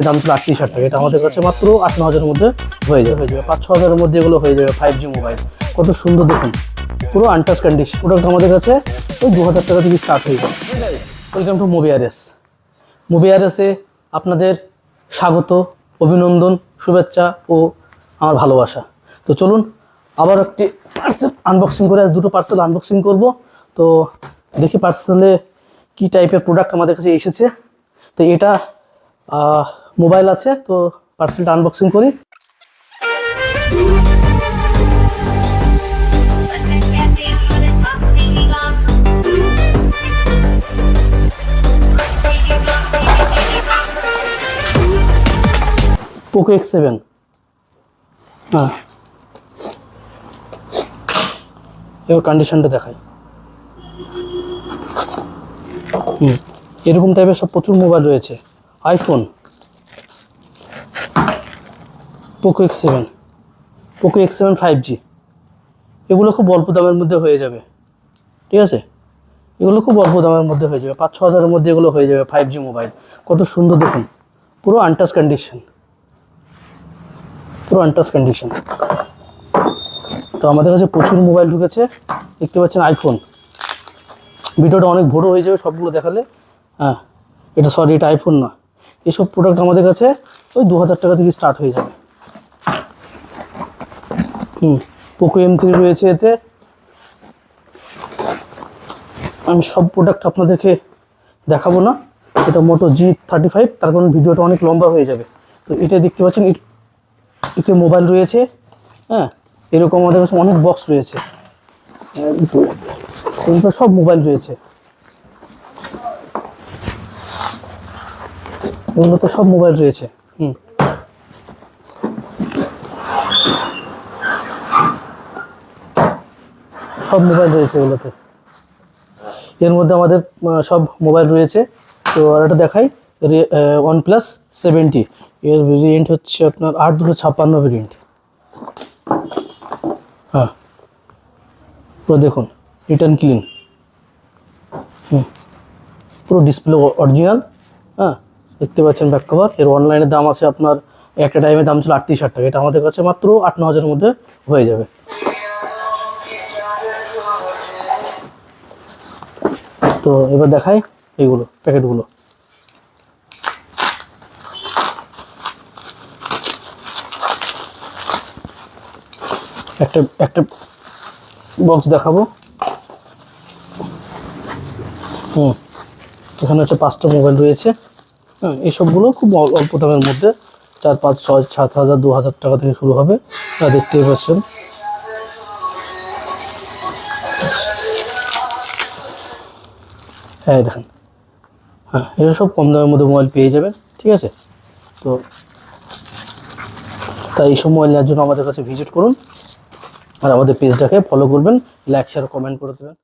দাম ছিল 38,000 টাকা, এটা আমাদের কাছে মাত্র 8-9 হাজারের মধ্যে হয়ে যাবে 5-6 হাজারের মধ্যে এগুলো হয়ে যাবে। 5G মোবাইল কত সুন্দর দেখুন, পুরো আনটাচ কন্ডিশন। প্রোডাক্ট আমাদের কাছে ওই 2000 টাকা থেকে স্টার্ট হয়ে যাবে। Welcome to মোবিআরএস। মোবিআরএসে আপনাদের স্বাগত, অভিনন্দন, শুভেচ্ছা ও আমার ভালোবাসা। তো চলুন আবার একটি পার্সেল আনবক্সিং করে, দুটো পার্সেল আনবক্সিং করব। তো দেখি পার্সেলে কি টাইপের প্রোডাক্ট আমাদের কাছে এসেছে। তো এটা মোবাইল আছে, তো পার্সেলটা আনবক্সিং করি। পোকো X7, হ্যাঁ এবার কন্ডিশনটা দেখাই। এরকম টাইপের সব প্রচুর মোবাইল রয়েছে। IPhone, Poco X7, Poco X7 5G, এগুলো খুব অল্প দামের মধ্যে হয়ে যাবে, ঠিক আছে? এগুলো খুব অল্প দামের মধ্যে হয়ে যাবে, 5-6 হাজারের মধ্যে এগুলো হয়ে যাবে। 5G মোবাইল কত সুন্দর দেখুন, পুরো আনটাচ কন্ডিশন, পুরো আনটাচ কন্ডিশন। তো আমাদের কাছে প্রচুর মোবাইল ঢুকেছে, দেখতে পাচ্ছেন। আইফোন, ভিডিওটা অনেক বড় হয়ে যাবে সবগুলো দেখালে। হ্যাঁ এটা সরি, এটা আইফোন না। এইসব প্রোডাক্ট আমাদের কাছে ওই 2000 টাকা থেকে স্টার্ট হয়ে যাবে। পোকো M3 রয়েছে এতে। আমি সব প্রোডাক্ট আপনাদেরকে দেখাবো না, এটা মোটো G35, তার কারণ ভিডিওটা অনেক লম্বা হয়ে যাবে। তো এটা দেখতে পাচ্ছেন, এতে মোবাইল রয়েছে। হ্যাঁ এরকম আমাদের কাছে অনেক বক্স রয়েছে, সব মোবাইল রয়েছে। এগুলো তো সব মোবাইল রয়েছে। সব মোবাইল রয়েছে এগুলোতে। এর মধ্যে আমাদের সব মোবাইল রয়েছে। তো আর একটা দেখাই, OnePlus 70, এর ভেরিয়েন্ট হচ্ছে আপনার 8256 ভেরিয়েন্ট। হ্যাঁ পুরো দেখুন, রিটার্ন ক্লিন, পুরো ডিসপ্লে অরিজিনাল। হ্যাঁ দেখতে পাচ্ছেন ব্যাক কভার। এর অনলাইনের দাম আছে আপনার, একটা টাইমের দাম ছিল 38,000 টাকা, এটা আমাদের কাছে মাত্র 8-9 হাজারের মধ্যে হয়ে যাবে। তো এবার দেখাই এইগুলো প্যাকেটগুলো। একটা বক্স দেখাবো। এখানে হচ্ছে 5টা মোবাইল রয়েছে। হ্যাঁ এইসবগুলো খুব অল্প দামের মধ্যে, 4, 5, 6, 7 হাজার, 2000 টাকা থেকে শুরু হবে। দেখতেই পাচ্ছেন। হ্যাঁ দেখেন, হ্যাঁ এগুলো সব কম দামের মধ্যে মোবাইল পেয়ে যাবেন, ঠিক আছে? তো তাই এইসব মোবাইল নেওয়ার জন্য আমাদের কাছে ভিজিট করুন, আর আমাদের পেজটাকে ফলো করবেন, লাইক শেয়ার কমেন্ট করে দেবেন।